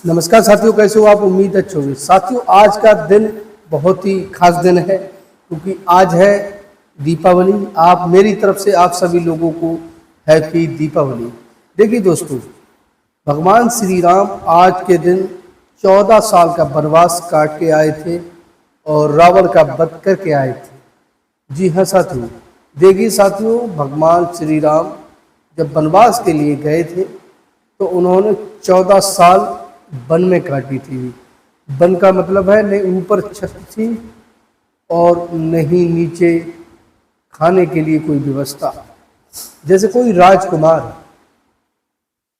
नमस्कार साथियों, कैसे हो आप? उम्मीद अच्छे होंगे। साथियों, आज का दिन बहुत ही खास दिन है क्योंकि आज है दीपावली। आप मेरी तरफ से आप सभी लोगों को हैप्पी दीपावली। देखिए दोस्तों, भगवान श्री राम आज के दिन 14 साल का वनवास काट के आए थे और रावण का वध करके आए थे। जी हाँ साथियों, देखिए साथियों, भगवान श्री राम जब वनवास के लिए गए थे तो उन्होंने 14 साल वन में काटी थी। वन का मतलब है नहीं ऊपर छत थी और नहीं नीचे खाने के लिए कोई व्यवस्था। जैसे कोई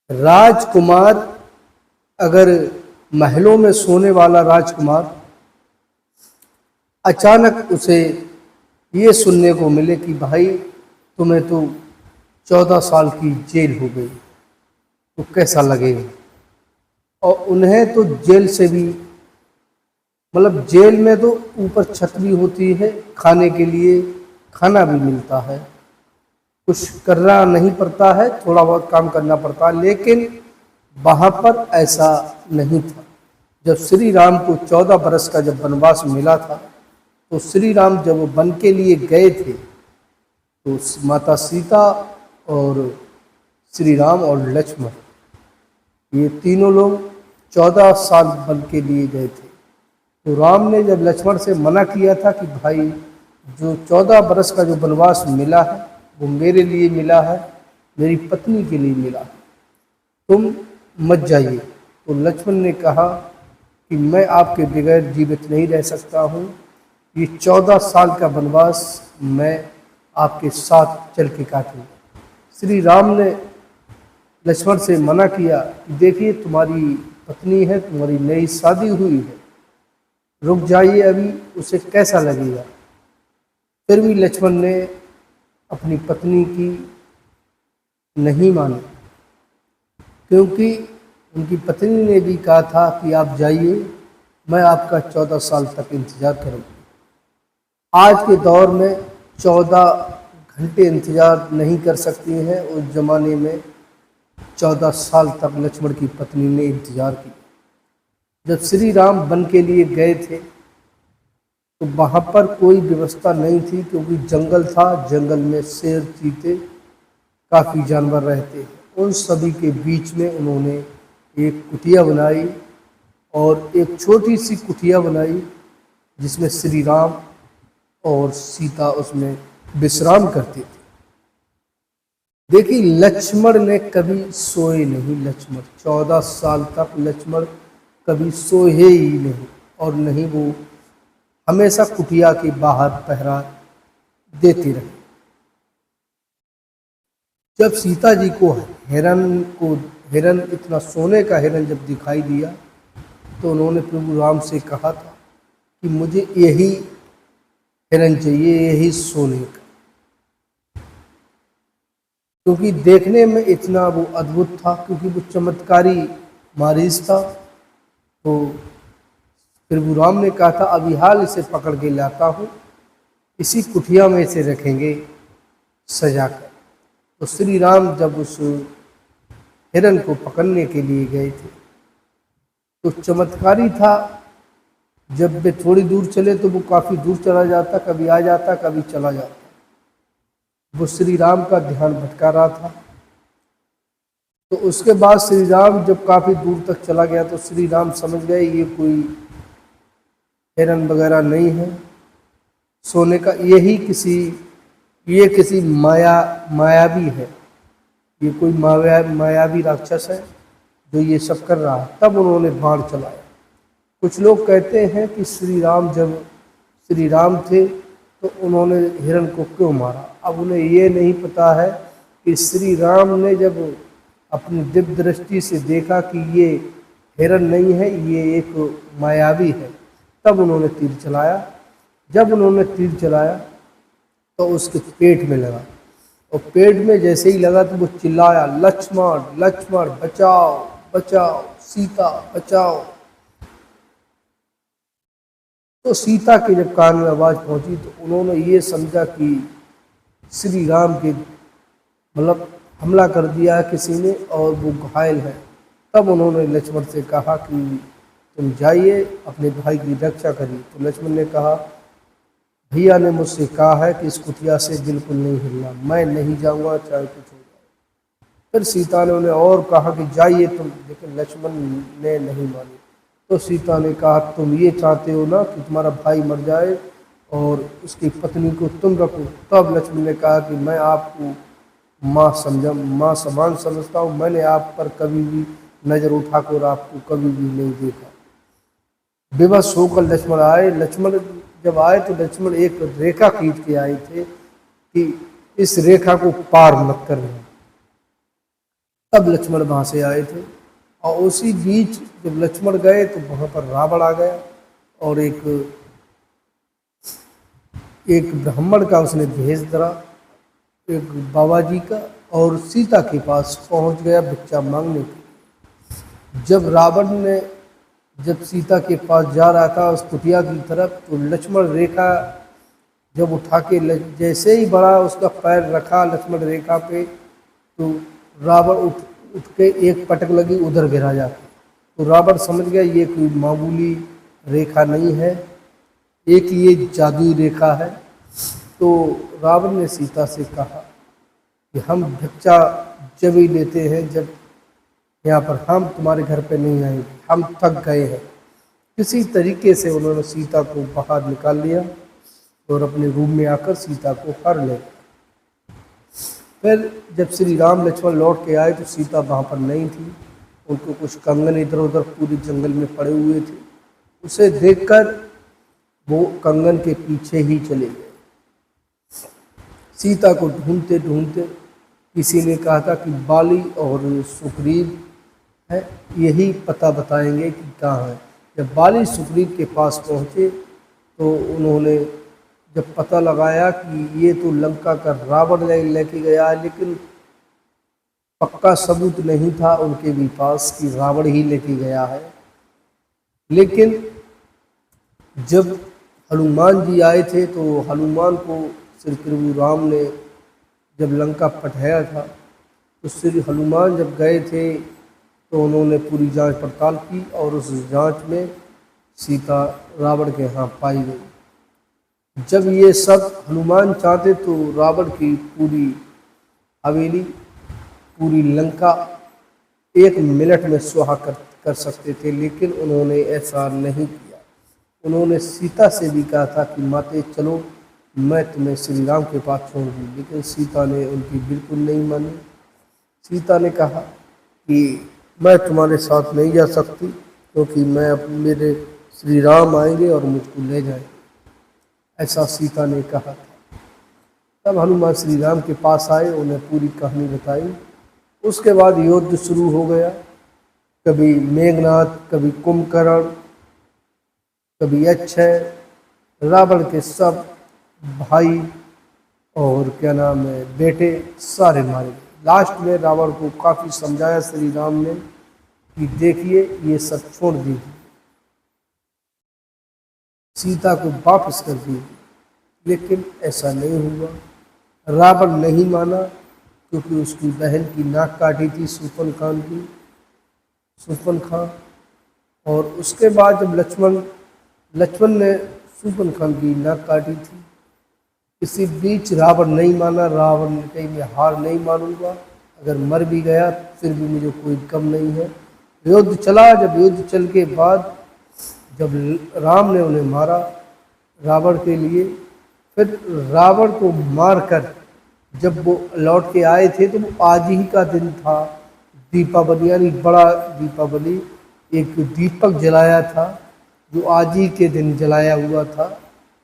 राजकुमार अगर महलों में सोने वाला राजकुमार अचानक उसे ये सुनने को मिले कि भाई तुम्हें तो 14 साल की जेल हो गई, तो कैसा लगेगा। और उन्हें तो जेल से भी मतलब जेल में तो ऊपर छत भी होती है, खाने के लिए खाना भी मिलता है, कुछ करना नहीं पड़ता है, थोड़ा बहुत काम करना पड़ता है। लेकिन वहाँ पर ऐसा नहीं था। जब श्री राम को 14 बरस का जब वनवास मिला था तो श्री राम जब वन के लिए गए थे तो माता सीता और श्री राम और लक्ष्मण ये तीनों लोग 14 साल वन के लिए गए थे। तो राम ने जब लक्ष्मण से मना किया था कि भाई जो 14 बरस का जो वनवास मिला है वो मेरे लिए मिला है, मेरी पत्नी के लिए मिला है, तुम मत जाइए। तो लक्ष्मण ने कहा कि मैं आपके बगैर जीवित नहीं रह सकता हूँ, ये 14 साल का वनवास मैं आपके साथ चल के काटूँगा। श्री राम ने लक्ष्मण से मना किया कि देखिए तुम्हारी पत्नी है, तुम्हारी नई शादी हुई है, रुक जाइए, अभी उसे कैसा लगेगा। फिर भी लक्ष्मण ने अपनी पत्नी की नहीं मानी क्योंकि उनकी पत्नी ने भी कहा था कि आप जाइए, मैं आपका 14 साल तक इंतज़ार करूँगी। आज के दौर में 14 घंटे इंतज़ार नहीं कर सकती हैं, उस ज़माने में 14 साल तक लक्ष्मण की पत्नी ने इंतज़ार किया। जब श्री राम वन के लिए गए थे तो वहाँ पर कोई व्यवस्था नहीं थी क्योंकि जंगल था, जंगल में शेर, चीते, काफ़ी जानवर रहते हैं। उन सभी के बीच में उन्होंने एक कुटिया बनाई और एक छोटी सी कुटिया बनाई जिसमें श्री राम और सीता उसमें विश्राम करते थे। देखिए, लक्ष्मण ने कभी सोए नहीं। लक्ष्मण 14 साल तक लक्ष्मण कभी सोए ही नहीं और नहीं वो हमेशा कुटिया के बाहर पहरा देते रहे। जब सीता जी को हिरन इतना सोने का हिरन जब दिखाई दिया तो उन्होंने प्रभु राम से कहा था कि मुझे यही हिरन चाहिए, यही सोने का, क्योंकि देखने में इतना वो अद्भुत था, क्योंकि वो चमत्कारी मारीच था। तो प्रभु राम ने कहा था अभी हाल इसे पकड़ के लाता हूँ, इसी कुटिया में इसे रखेंगे सजाकर। तो श्री राम जब उस हिरन को पकड़ने के लिए गए थे तो चमत्कारी था, जब वे थोड़ी दूर चले तो वो काफ़ी दूर चला जाता, कभी आ जाता, कभी चला जाता। वो श्री राम का ध्यान भटका रहा था। तो उसके बाद श्री राम जब काफ़ी दूर तक चला गया तो श्री राम समझ गए ये कोई हिरन वगैरह नहीं है सोने का, ये किसी मायावी है, ये कोई मायावी राक्षस है जो ये सब कर रहा है। तब उन्होंने बाण चलाया। कुछ लोग कहते हैं कि जब श्री राम थे तो उन्होंने हिरन को क्यों मारा। अब उन्हें ये नहीं पता है कि श्री राम ने जब अपनी दिव्य दृष्टि से देखा कि ये हिरन नहीं है, ये एक मायावी है, तब उन्होंने तीर चलाया। जब उन्होंने तीर चलाया तो उसके पेट में लगा और पेट में जैसे ही लगा तो वो चिल्लाया, लक्ष्मण लक्ष्मण बचाओ बचाओ, सीता बचाओ। तो सीता के जब कान में आवाज़ पहुंची तो उन्होंने ये समझा कि श्री राम के मतलब हमला कर दिया किसी ने और वो घायल है। तब उन्होंने लक्ष्मण से कहा कि तुम जाइए अपने भाई की रक्षा करिए। तो लक्ष्मण ने कहा, भैया ने मुझसे कहा है कि इस कुटिया से बिल्कुल नहीं हिलना, मैं नहीं जाऊंगा चाहे कुछ हो जाए। फिर सीता ने उन्हें और कहा कि जाइए तुम, लेकिन लक्ष्मण ने नहीं मानी। तो सीता ने कहा, तुम ये चाहते हो ना कि तुम्हारा भाई मर जाए और उसकी पत्नी को तुम रखो। तब लक्ष्मण ने कहा कि मैं आपको माँ समान समझता हूँ, मैंने आप पर कभी भी नजर उठाकर आपको कभी भी नहीं देखा। विवश होकर लक्ष्मण आए। लक्ष्मण जब आए तो लक्ष्मण एक रेखा खींच के आए थे कि इस रेखा को पार मत करना। तब लक्ष्मण वहां से आए थे और उसी बीच जब लक्ष्मण गए तो वहां पर रावण आ गया और एक ब्राह्मण का उसने भेष धरा, एक बाबा जी का, और सीता के पास पहुंच गया भिक्षा मांगने के। जब सीता के पास जा रहा था उस कुटिया की तरफ, तो लक्ष्मण रेखा जब उठा के जैसे ही बड़ा उसका पैर रखा लक्ष्मण रेखा पे, तो रावण उठ के एक पटक लगी, उधर गिरा जाता। तो रावण समझ गया ये कोई मामूली रेखा नहीं है, एक ये जादुई रेखा है। तो रावण ने सीता से कहा कि हम भिक्षा जब ही लेते हैं जब यहाँ पर हम तुम्हारे घर पे नहीं आएंगे, हम थक गए हैं। किसी तरीके से उन्होंने सीता को बाहर निकाल लिया और अपने रूम में आकर सीता को हर ले। फिर जब श्री राम लक्ष्मण लौट के आए तो सीता वहाँ पर नहीं थी। उनको कुछ कंगन इधर उधर पूरे जंगल में पड़े हुए थे। उसे देखकर वो कंगन के पीछे ही चले गए। सीता को ढूंढते ढूंढते किसी ने कहा था कि बाली और सुग्रीव है, यही पता बताएंगे कि कहाँ है। जब बाली सुग्रीव के पास पहुँचे तो उन्होंने जब पता लगाया कि ये तो लंका का रावण लेके गया है, लेकिन पक्का सबूत नहीं था उनके भी पास कि रावण ही लेके गया है। लेकिन जब हनुमान जी आए थे तो हनुमान को श्री प्रभु राम ने जब लंका पठाया था तो श्री हनुमान जब गए थे तो उन्होंने पूरी जांच पड़ताल की और उस जांच में सीता रावण के यहाँ पाई गई। जब ये सब हनुमान चाहते तो रावण की पूरी हवेली, पूरी लंका एक मिनट में सुहा कर सकते थे, लेकिन उन्होंने ऐसा नहीं किया। उन्होंने सीता से भी कहा था कि माते चलो, मैं तुम्हें श्री राम के पास छोड़ दूँ, लेकिन सीता ने उनकी बिल्कुल नहीं मानी। सीता ने कहा कि मैं तुम्हारे साथ नहीं जा सकती, क्योंकि मेरे श्री राम आएंगे और मुझको ले जाएंगे, ऐसा सीता ने कहा था। तब हनुमान श्री राम के पास आए, उन्हें पूरी कहानी बताई। उसके बाद युद्ध शुरू हो गया। कभी मेघनाथ, कभी कुंभकर्ण, कभी अक्षय, रावण के सब भाई और क्या नाम है बेटे सारे मारे गए। लास्ट में रावण को काफ़ी समझाया श्री राम ने कि देखिए ये सब छोड़ दीजिए, सीता को वापस कर दीजिए, लेकिन ऐसा नहीं हुआ। रावण नहीं माना क्योंकि उसकी बहन की नाक काटी थी सूफन खां। और उसके बाद जब लक्ष्मण ने सूफन खां की नाक काटी थी, इसी बीच रावण नहीं माना। रावण ने कही मैं हार नहीं मानूंगा, अगर मर भी गया फिर भी मुझे कोई गम नहीं है। युद्ध चला। जब युद्ध चल के बाद जब राम ने उन्हें मारा रावण के लिए, फिर रावण को मारकर जब वो लौट के आए थे तो वो आज ही का दिन था, दीपावली, यानी बड़ा दीपावली, एक दीपक जलाया था जो आज ही के दिन जलाया हुआ था।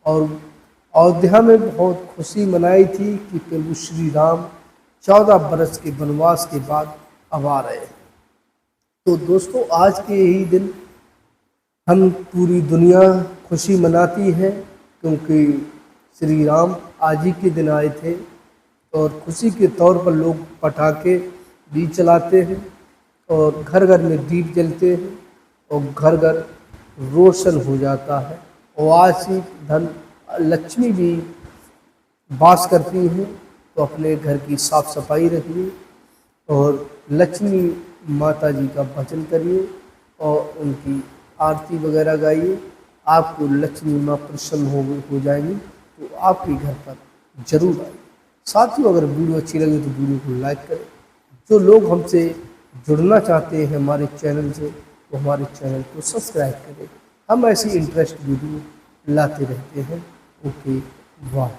और अयोध्या में बहुत खुशी मनाई थी कि प्रभु श्री राम 14 बरस के वनवास के बाद अब आ रहे हैं। तो दोस्तों, आज के यही दिन हम पूरी दुनिया खुशी मनाती है, क्योंकि श्री राम आज ही के दिन आए थे। और खुशी के तौर पर लोग पटाखे भी चलाते हैं और घर घर में दीप जलते हैं और घर घर रोशन हो जाता है। और आज ही धन लक्ष्मी भी वास करती हैं, तो अपने घर की साफ सफाई रखिए और लक्ष्मी माता जी का भजन करिए और उनकी आरती वगैरह गाइए। आपको लक्ष्मी माँ प्रसन्न हो जाएंगी, तो आपके घर पर जरूर आइए। साथियों, अगर वीडियो अच्छी लगे तो वीडियो को लाइक करें। जो लोग हमसे जुड़ना चाहते हैं हमारे चैनल से, वो हमारे चैनल को सब्सक्राइब करें। हम ऐसी इंटरेस्ट वीडियो लाते रहते हैं। ओके, वाह।